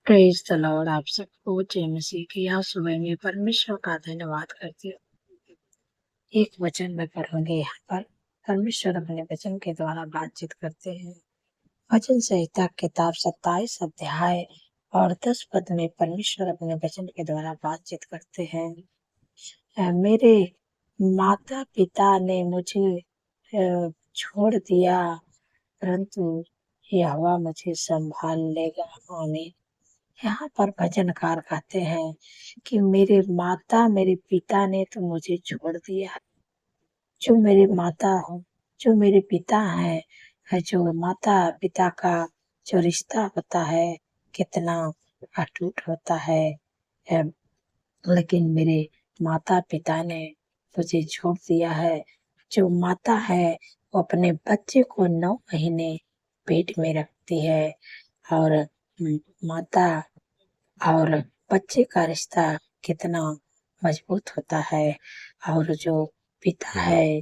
Praise the Lord. आप सबको जय मसीह की। आज सुबह में परमेश्वर का धन्यवाद करती हूँ। एक वचन में पढ़ूंगे यहाँ पर। परमेश्वर अपने वचन के द्वारा बातचीत करते हैं। वचन संहिता किताब 27 अध्याय और 10 पद में परमेश्वर अपने वचन के द्वारा बातचीत करते हैं। मेरे माता पिता ने मुझे छोड़ दिया, परंतु यहोवा मुझे संभाल लेगा। आमीन। यहाँ पर भजनकार कहते हैं कि मेरे माता मेरे पिता ने तो मुझे छोड़ दिया। जो मेरे माता हो, जो मेरे पिता हैं, जो माता पिता का जो रिश्ता होता है कितना अटूट होता है। लेकिन मेरे माता पिता ने मुझे छोड़ दिया है। जो माता है वो अपने बच्चे को 9 महीने पेट में रखती है, और माता और बच्चे का रिश्ता कितना मजबूत होता है। और जो पिता है,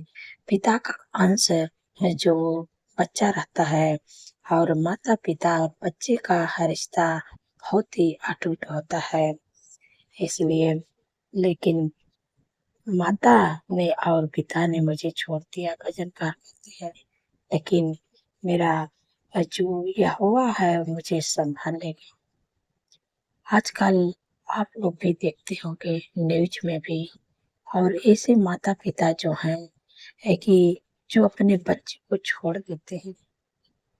पिता का अंश जो बच्चा रहता है, और माता पिता और बच्चे का रिश्ता बहुत ही अटूट होता है। इसलिए लेकिन माता ने और पिता ने मुझे छोड़ दिया, भजनकार कहते हैं, लेकिन मेरा जो यहोवा है मुझे संभालेगा। आजकल आप लोग भी देखते होंगे न्यूज में भी, और ऐसे माता पिता जो हैं है कि जो अपने बच्चे को छोड़ देते हैं।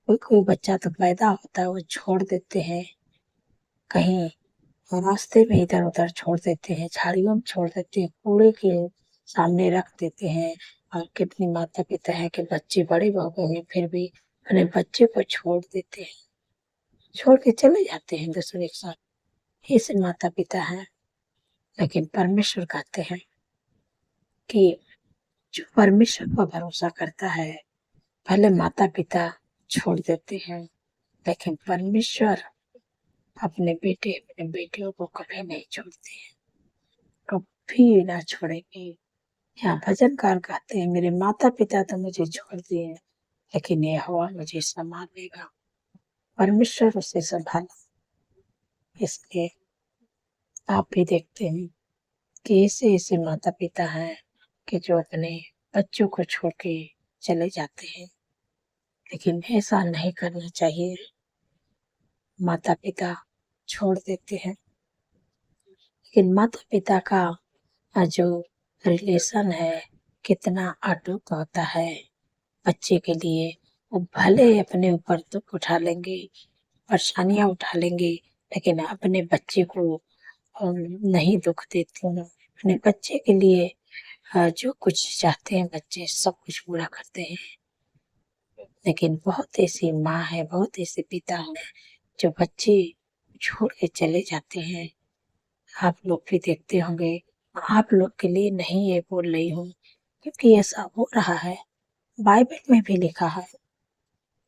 कोई कोई बच्चा तो पैदा होता है वो छोड़ देते हैं, कहीं रास्ते में इधर उधर छोड़ देते हैं, झाड़ियों में छोड़ देते हैं, कूड़े के सामने रख देते हैं। और कितनी माता पिता है कि बच्चे बड़े हो गए हैं फिर भी अपने बच्चे को छोड़ देते हैं, छोड़ के चले जाते हैं दूसरे के साथ। ऐसे माता पिता हैं। लेकिन परमेश्वर कहते हैं कि जो परमेश्वर पर भरोसा करता है, भले माता पिता छोड़ देते हैं, लेकिन परमेश्वर अपने बेटे अपने बेटियों को कभी नहीं छोड़ते हैं, कभी ना छोड़ेंगे। यहाँ भजनकार कहते हैं मेरे माता पिता तो मुझे छोड़ दिए, लेकिन यहोवा मुझे संभाल लेगा। परमेश्वर उसे संभाला। इसलिए आप भी देखते हैं कि ऐसे ऐसे माता पिता हैं कि जो अपने बच्चों को छोड़ के चले जाते हैं, लेकिन ऐसा नहीं करना चाहिए। माता पिता छोड़ देते हैं, लेकिन माता पिता का जो रिलेशन है कितना अटूट होता है बच्चे के लिए। वो भले अपने ऊपर दुख उठा लेंगे, परेशानियां उठा लेंगे, लेकिन अपने बच्चे को नहीं दुख देते हैं। अपने बच्चे के लिए जो कुछ चाहते हैं बच्चे सब कुछ पूरा करते हैं। लेकिन बहुत ऐसी माँ है, बहुत ऐसे पिता हैं जो बच्चे छोड़ के चले जाते हैं। आप लोग भी देखते होंगे। आप लोग के लिए नहीं ये बोल रही हूँ, क्योंकि ऐसा हो रहा है। बाइबल में भी लिखा है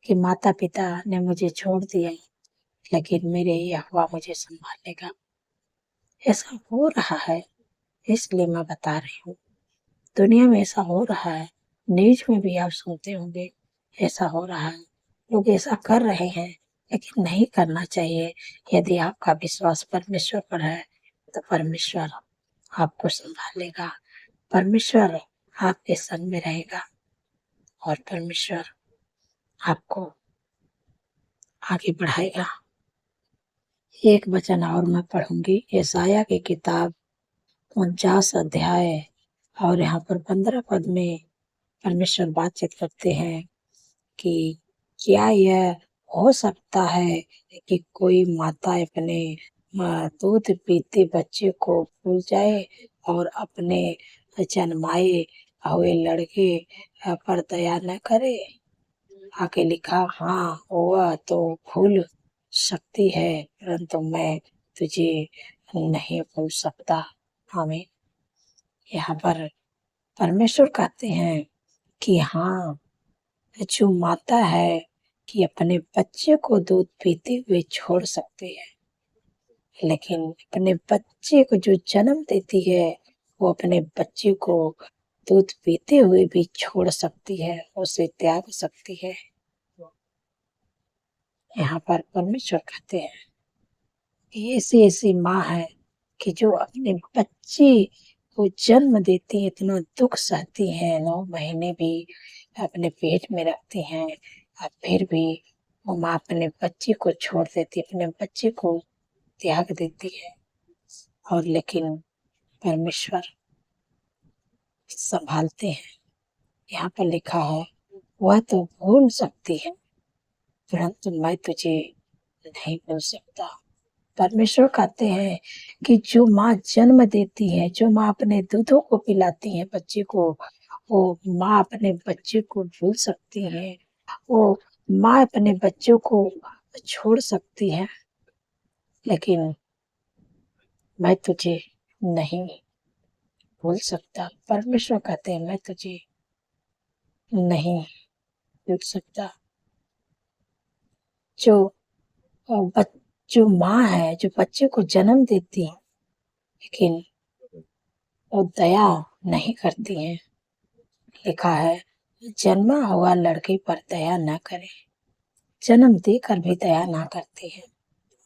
कि माता पिता ने मुझे छोड़ दिया, लेकिन मेरे यहोवा मुझे संभालेगा। ऐसा हो रहा है, इसलिए मैं बता रही हूँ। दुनिया में ऐसा हो रहा है, न्यूज में भी आप सुनते होंगे ऐसा हो रहा है। लोग ऐसा कर रहे हैं, लेकिन नहीं करना चाहिए। यदि आपका विश्वास परमेश्वर पर है तो परमेश्वर आपको संभालेगा, परमेश्वर आपके संग में रहेगा, और परमेश्वर आपको आगे बढ़ाएगा। एक वचन और मैं पढ़ूंगी, यशायाह की किताब 49 अध्याय और यहाँ पर 15 पद में परमेश्वर बातचीत करते हैं कि क्या यह हो सकता है कि कोई माता अपने दूध पीते बच्चे को भूल जाए और अपने जन्माए हुए लड़के पर दया न करे। आगे लिखा, हाँ वह तो भूल सकती है, परंतु मैं तुझे नहीं भूल सकता। हमें यहाँ पर परमेश्वर कहते हैं कि हाँ, जो माता है कि अपने बच्चे को दूध पीते हुए छोड़ सकते हैं, लेकिन अपने बच्चे को जो जन्म देती है वो अपने बच्चे को दूध पीते हुए भी छोड़ सकती है, उसे त्याग सकती है। यहाँ पर परमेश्वर कहते हैं ऐसी ऐसी माँ है कि जो अपने बच्चे को जन्म देती है, इतना दुख सहती है, 9 महीने भी अपने पेट में रखती हैं और फिर भी वो माँ अपने बच्चे को छोड़ देती है, अपने बच्चे को त्याग देती है। और लेकिन परमेश्वर संभालते हैं। यहाँ पर लिखा है, वह तो भूल सकती है परंतु मैं तुझे नहीं भूल सकता। परमेश्वर कहते हैं कि जो माँ जन्म देती है, जो माँ अपने दूधों को पिलाती है बच्चे को, वो माँ अपने बच्चे को भूल सकती है, वो माँ अपने बच्चों को छोड़ सकती है, लेकिन मैं तुझे नहीं भूल सकता। परमेश्वर कहते हैं मैं तुझे नहीं भूल सकता। जो जो माँ है, जो बच्चे को जन्म देती है, लेकिन वो दया नहीं करती है। लिखा है, जन्मा हुआ लड़के पर दया न करे, जन्म देकर भी दया ना करती है।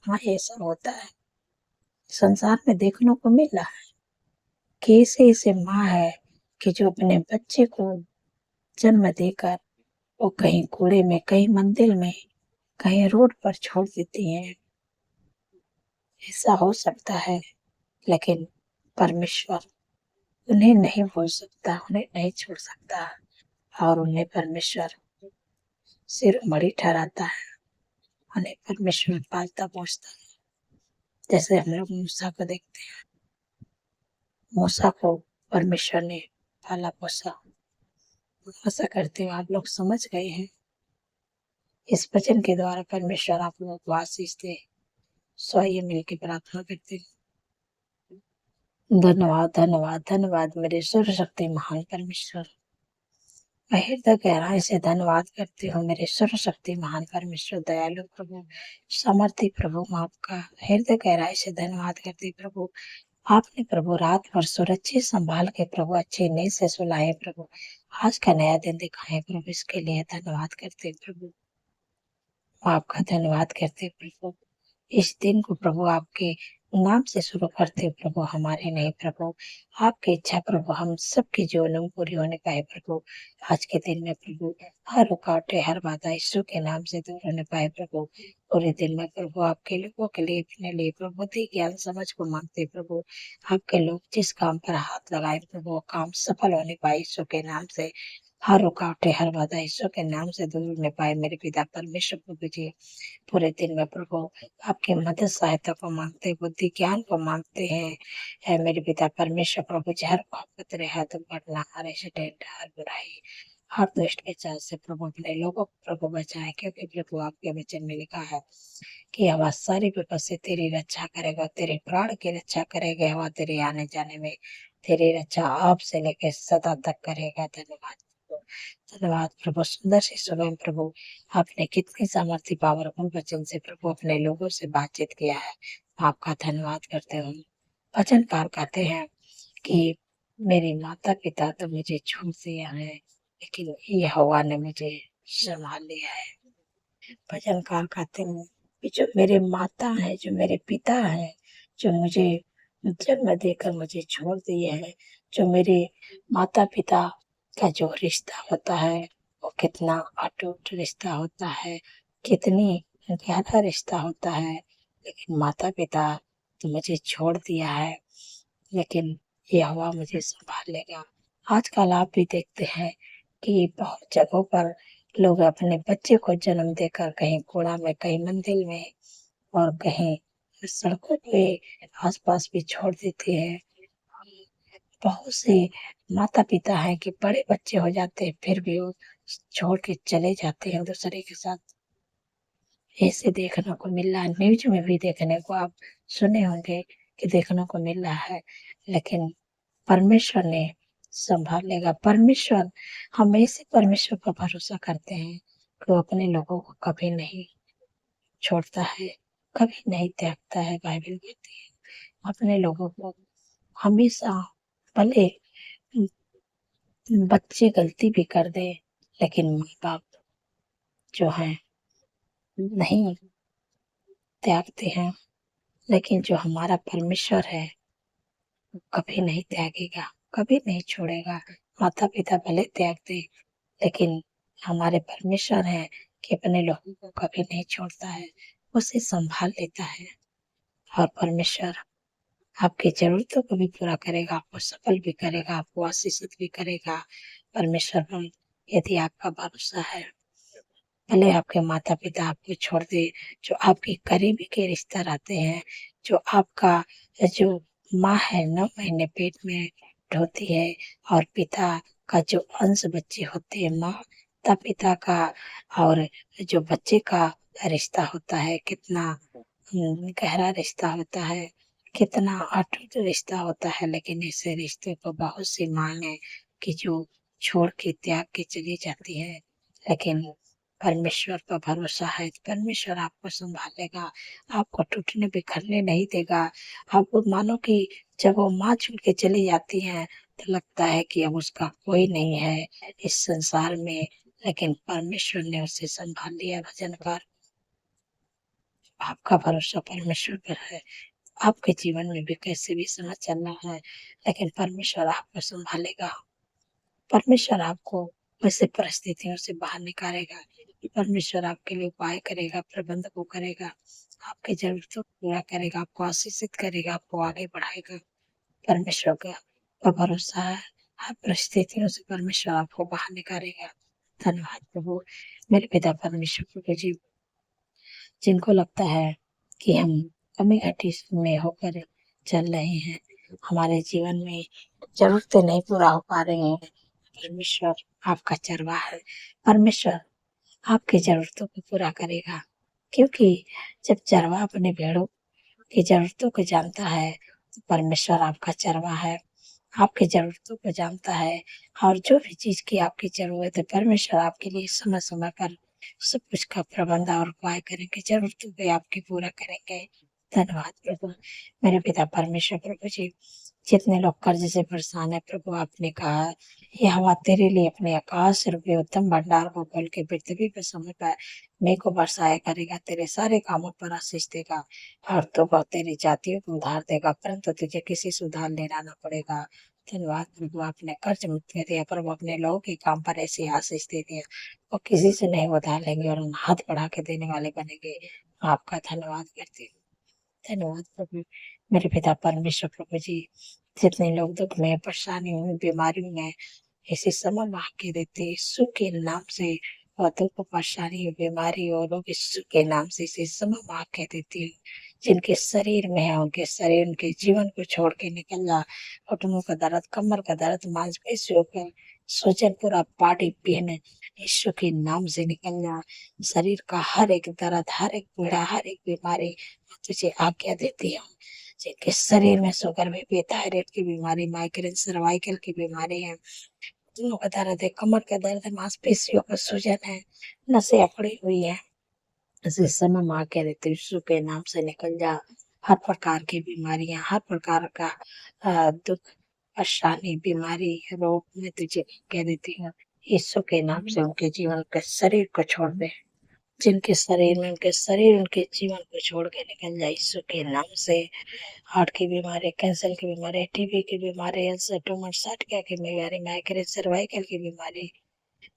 हाँ, ऐसा होता है, संसार में देखने को मिल रहा है कि ऐसे ऐसे माँ है कि जो अपने बच्चे को जन्म देकर वो कहीं कूड़े में, कहीं मंदिर में, कहीं रोड पर छोड़ देती हैं। ऐसा हो सकता है, लेकिन परमेश्वर उन्हें नहीं भूल सकता, उन्हें नहीं छोड़ सकता और उन्हें परमेश्वर सिर मणि ठहराता है, उन्हें परमेश्वर पालता पोसता है। जैसे हम लोग मूसा को देखते हैं, मूसा को परमेश्वर ने पाला पोसा। आशा करते हो आप लोग समझ गए हैं। इस वचन के द्वारा परमेश्वर आप लोगों को आशीष दे। सो आइए मिलकर प्रार्थना करते हैं। धन्यवाद धन्यवाद धन्यवाद मेरे सर्वशक्ति महान परमेश्वर। मैं हृदय गहराई से धन्यवाद करती हूँ मेरे सर्वशक्ति महान परमेश्वर, दयालु प्रभु, सामर्थी प्रभु। मैं आपका हृदय गहराई से धन्यवाद करती प्रभु। आपने प्रभु रात भर सुरक्षित संभाल के प्रभु अच्छी नींद से सुलाए प्रभु। आज का नया दिन दिखाए प्रभु, इसके लिए धन्यवाद करते प्रभु। आपका धन्यवाद करते प्रभु। इस दिन को प्रभु आपके नाम से शुरू करते प्रभु, हमारे नहीं प्रभु, आपकी इच्छा प्रभु हम सबके जीवन में पूरी होने पाए प्रभु। आज के दिन में प्रभु हर रुकावटें, हर बाधा यीशु के नाम से दूर होने पाए प्रभु। पूरे दिन में प्रभु आपके लोगों के लिए, अपने लिए प्रभु बुद्धि ज्ञान समझ को मांगते प्रभु। आपके लोग जिस काम पर हाथ लगाए प्रभु, वो काम सफल होने पाए यीशु के नाम से। हर रुकावटें, हर बाधा यीशु के नाम से दूर होने पाए मेरे पिता परमेश्वर प्रभु जी। पूरे दिन में प्रभु आपकी मदद सहायता को मांगते, बुद्धि ज्ञान को मांगते हैं। है मेरे पिता परमेश्वर प्रभु जी, हर मोहब्बत रहे तुम बढ़ना, हर एक्सीडेंट, हर बुराई, हर दुष्ट के चाल से प्रभु अपने लोगों को प्रभु बचाए, क्योंकि प्रभु आपके वचन में लिखा है कि हवा सारी विपद से तेरी रक्षा करेगा, तेरे प्राण की रक्षा करेगा, हवा तेरे आने जाने में तेरी रक्षा आप से लेकर सदा तक करेगा। धन्यवाद प्रभु, धन्यवाद प्रभु। सुंदर से सुबह प्रभु आपने कितनी सामर्थ्य पावरफुल वचन से प्रभु अपने लोगों से बातचीत किया है, आपका धन्यवाद करते हूँ। वचनकार कहते हैं कि मेरे माता पिता तो मुझे छोड़ दिया है, लेकिन यहोवा ने मुझे संभाल लिया है। वचनकार कहते हैं कि जो मेरे माता है, जो मेरे पिता है, जो मुझे जन्म देकर मुझे छोड़ दिए हैं, जो मेरे माता पिता का जो रिश्ता होता है वो कितना अटूट रिश्ता होता है, कितनी गहरा रिश्ता होता है, लेकिन माता पिता तो मुझे छोड़ दिया है, लेकिन यहोवा मुझे संभाल लेगा। आजकल आप भी देखते हैं कि बहुत जगहों पर लोग अपने बच्चे को जन्म देकर कहीं कूड़ा में, कहीं मंदिर में और कहीं सड़कों पे आसपास भी छोड़ देते हैं। बहुत से माता पिता हैं कि बड़े बच्चे हो जाते हैं फिर भी वो छोड़ के चले जाते हैं दूसरे के साथ। ऐसे देखने को मिल रहा है, न्यूज में भी देखने को आप सुने होंगे कि देखने को मिल रहा है, लेकिन परमेश्वर ने संभाल लेगा। परमेश्वर, हम ऐसे परमेश्वर पर भरोसा करते हैं कि वो अपने लोगों को कभी नहीं छोड़ता है, कभी नहीं त्यागता है। बाइबल कहती है अपने लोगों को हमेशा, भले बच्चे गलती भी कर दे, लेकिन माँ बाप जो है नहीं त्यागते हैं, लेकिन जो हमारा परमेश्वर है कभी नहीं त्यागेगा, कभी नहीं छोड़ेगा। माता पिता भले त्याग दे, लेकिन हमारे परमेश्वर है कि अपने लोगों को कभी नहीं छोड़ता है, उसे संभाल लेता है। और परमेश्वर आपकी जरूरतों को भी पूरा करेगा, आपको सफल भी करेगा, आपको आशीषित भी करेगा। परमेश्वर पर यदि आपका भरोसा है, भले आपके माता पिता आपको छोड़ दे, जो आपके करीबी के रिश्ता रहते हैं, जो आपका जो माँ है 9 महीने पेट में ढोती है, और पिता का जो अंश बच्चे होते हैं, माता पिता का और जो बच्चे का रिश्ता होता है, कितना गहरा रिश्ता होता है, कितना अटूट रिश्ता होता है। लेकिन ऐसे रिश्ते को बहुत सी माँ है कि जो छोड़ के त्याग के चली जाती है, लेकिन परमेश्वर पर भरोसा है, परमेश्वर आपको संभालेगा, आपको टूटने बिखरने नहीं देगा। आपको मानो कि जब वो माँ छोड़ के चली जाती है तो लगता है कि अब उसका कोई नहीं है इस संसार में, लेकिन परमेश्वर ने उसे संभाल लिया। भजनकार, आपका भरोसा परमेश्वर पर है। आपके जीवन में भी कैसे भी समय चलना है, लेकिन परमेश्वर आपको संभालेगा। परमेश्वर आपको वैसे परिस्थितियों से बाहर निकालेगा। परमेश्वर आपके लिए उपाय करेगा, प्रबंध को करेगा, आपकी जरूरतों को पूरा करेगा, आपको आशीषित करेगा, आपको आगे बढ़ाएगा। परमेश्वर का भरोसा है, हर परिस्थितियों से परमेश्वर आपको बाहर निकालेगा। धन्यवाद प्रभु। मेरे पिता परमेश्वर प्रभु जी, जिनको लगता है कि हम कमी घटी में होकर चल रहे हैं, हमारे जीवन में जरूरतें नहीं पूरा हो पा रही हैं, परमेश्वर आपका चरवाहा है। परमेश्वर आपकी जरूरतों को पूरा करेगा, क्योंकि जब चरवाहा अपने भेड़ों की जरूरतों को जानता है तो परमेश्वर आपका चरवाहा है, आपकी जरूरतों को जानता है। और जो भी चीज की आपकी जरूरत है, परमेश्वर आपके लिए समय समय पर सब कुछ का प्रबंध और उपाय करेंगे, जरूरतों को आपकी पूरा करेंगे। धन्यवाद प्रभु। मेरे पिता परमेश्वर प्रभु जी, जितने लोग कर्ज से परेशान है प्रभु, आपने कहा ये हवा तेरे लिए अपने आकाश रूपी उत्तम भंडार को खोल के पृथ्वी पर समय पर मेघ को बरसाया करेगा, तेरे सारे कामों पर आशीष देगा, और तो बहुत तेरी जातियों को उधार देगा, परंतु तुझे किसी से उधार लेना न पड़ेगा। धन्यवाद प्रभु, आपने कर्ज मुक्त कर दिया प्रभु, अपने लोगों के काम पर ऐसी आशीष दे दिया, वो किसी से नहीं उधार लेंगे और हाथ बढ़ा के देने वाले बनेंगे। आपका धन्यवाद करती हूँ। धन्यवाद प्रभु। मेरे पिता परमेश्वर प्रभु जी, जितने लोग दुख में, परेशानी में, बीमारी में, इसी समय मांग के देते यीशु के नाम से, और दुख परेशानी बीमारी और लोग यीशु के नाम से इसी समय मांग के देती हूँ। जिनके शरीर में है उनके शरीर, उनके जीवन को छोड़ के निकल जा। घुटनों का दर्द, कमर का दर्द, मांसपेशियों का सूजन, पूरा बॉडी पेन यीशु के नाम से निकल जा। शरीर का हर एक दर्द, हर एक पीड़ा, हर एक बीमारी मैं तुझे आज्ञा देती हूँ। जिनके शरीर में शुगर, बीपी, थायराइड की बीमारी, माइग्रेन, सर्वाइकल की बीमारी है, घुटनों का दर्द है, कमर का दर्द है, मांसपेशियों का सूजन है, नसें अकड़ी हुई है, इसे समय माँ कह देती यीशु के नाम से निकल जा। हर प्रकार की बीमारियां, हर प्रकार का दुख, परेशानी, बीमारी, रोग में तुझे कह देती हूँ, यीशु के नाम से उनके जीवन के शरीर को छोड़ दे। जिनके शरीर में, उनके शरीर, उनके जीवन को छोड़ के निकल जाए यीशु के नाम से। हार्ट की बीमारी, कैंसर की बीमारी, टीबी की बीमारी, अल्सर, ट्यूमर, साइटिका की बीमारी, माइग्रेन, सर्वाइकल की बीमारी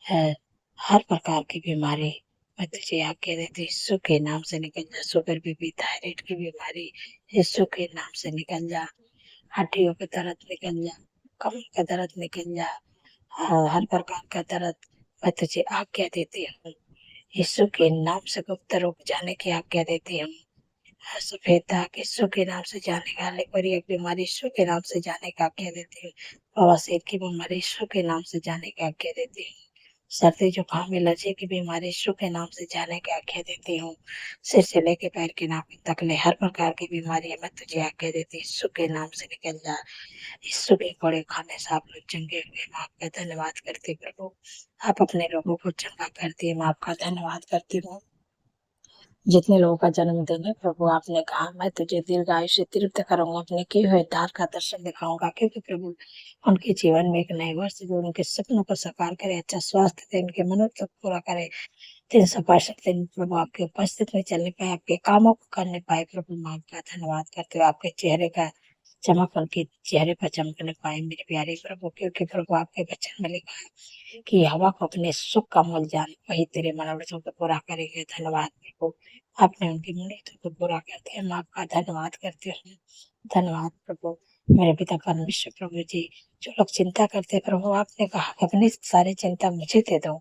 है, हर प्रकार की बीमारी मैं तुझे आज्ञा देती यीशु के नाम से निकल जा। शुगर, बीपी, थायराइड की बीमारी यीशु के नाम से निकल जा। हड्डियों का दर्द निकल जा, कमर का दर्द निकल जा, हर प्रकार का दर्द मैं तुझे आज्ञा देती हूँ। यीशु के नाम से गुप्त रोग जाने की आज्ञा देती हूँ। सफेद दाग यीशु के नाम से जाने का, लेकोरिया की बीमारी यीशु के नाम से जाने का आज्ञा देती हूँ। बवासीर की बीमारी यीशु के नाम से जाने की आज्ञा देती हूँ। सर्दी जुकाम एलर्जी की बीमारी यीशु के नाम से जाने की आज्ञा देती हूँ। सिर से लेके पैर के नाखून तक ले हर प्रकार की बीमारी मैं तुझे आज्ञा देती हूँ, यीशु के नाम से निकल जा। यीशु के बड़े खाने से आप लोग चंगे हुए, मैं आपका धन्यवाद करती प्रभु। आप अपने लोगों को चंगा करती है, मैं आपका धन्यवाद करती हूँ। जितने लोगों का जन्मदिन है प्रभु, आपने कहा मैं तुझे दीर्घायु से तृप्त करूंगा, अपने किए हुए दार का दर्शन दिखाऊंगा, क्योंकि प्रभु उनके जीवन में एक नए वर्ष जो उनके सपनों को साकार करे, अच्छा स्वास्थ्य दे, उनके मनोरथ पूरा करे, 365 दिन प्रभु आपकी उपस्थित में चलने पाए, आपके कामों को करने पाए। प्रभु मैं आपका धन्यवाद करते हुए आपके चेहरे का चमक उनके चेहरे पर चमकने पाए मेरे प्यारे प्रभु, क्योंकि प्रभु आपके वचन में लिखा है कि हवा को अपने सुख का मोल जान, वही तेरे मनोरथों को पूरा करेंगे। धन्यवाद प्रभु, आपने उनकी मनोरथों को पूरा कर दिया। मैं आपका धन्यवाद करती हूँ। धन्यवाद प्रभु मेरे पिता परमेश्वर। प्रभु जी, जो लोग चिंता करते हैं प्रभु, आपने कहा कि अपनी सारी चिंता मुझे दे दो,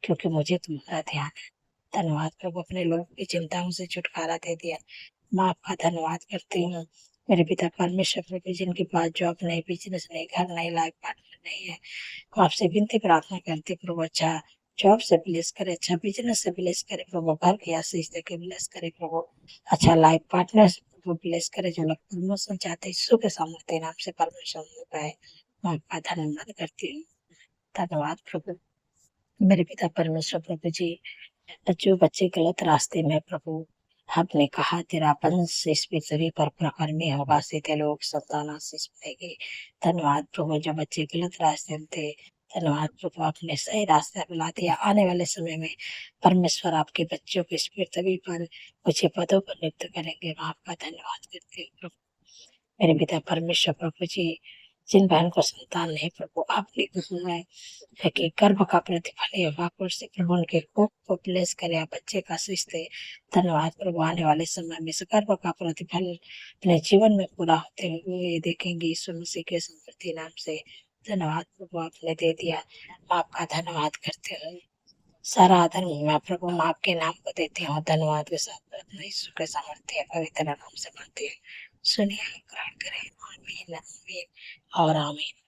क्योंकि मुझे तुम्हारा ध्यान है। धन्यवाद प्रभु, अपने लोगों की चिंताओं से छुटकारा दे दिया। मैं आपका धन्यवाद करती हूँ मेरे पिता परमेश्वर। प्रभु जिनके पास जॉब नहीं, बिजनेस नहीं, घर नहीं, लाइफ पार्टनर नहीं है, वो आपसे विनती प्रार्थना करते प्रभु, अच्छा जॉब से ब्लेस करे, अच्छा बिजनेस से ब्लेस करे प्रभु, घर की आशीष देके ब्लेस करे प्रभु, अच्छा लाइफ पार्टनर से प्रभु ब्लेस करे। जो लोग प्रमोशन चाहते हैं, यीशु के सामर्थ्य नाम से परमेश्वर मिल पाए। मैं आपका धन्यवाद करती हूँ। धन्यवाद प्रभु मेरे पिता परमेश्वर। प्रभु जी, जो बच्चे गलत रास्ते में प्रभु, आपने कहा तेरा वंश इस पृथ्वी पर प्रखर में होगा, सीधे लोग संतान आशीष पाएंगे। धन्यवाद प्रभु, जो बच्चे गलत रास्ते में थे, धन्यवाद प्रभु आपने सही रास्ते बुला दिया। आने वाले समय में परमेश्वर आपके बच्चों को इस पृथ्वी पर ऊंचे पदों पर नियुक्त करेंगे। मैं आपका धन्यवाद करती हूँ प्रभु मेरे पिता परमेश्वर। प्रभु जी, जिन बहन को संतान नहीं प्रभु, आपने कहा है कि गर्भ का प्रतिफल ये वाकुर से प्रभु उनके कोख को ब्लेस करे, आप बच्चे का आशीष दे। धन्यवाद प्रभु, आने वाले समय में इस गर्भ का प्रतिफल अपने जीवन में पूरा होते हुए देखेंगे यीशु मसीह के समृद्धि नाम से। धन्यवाद प्रभु, आपने दे दिया। मैं आपका धन्यवाद करते हुए सारा आदर मैं प्रभु मैं आपके नाम को देती हूँ। धन्यवाद के साथ प्रार्थना यीशु के सामर्थ्य पवित्र नाम से मांगती हूँ। सुनिए, ग्रहण करें। आमीन आमीन और आमीन।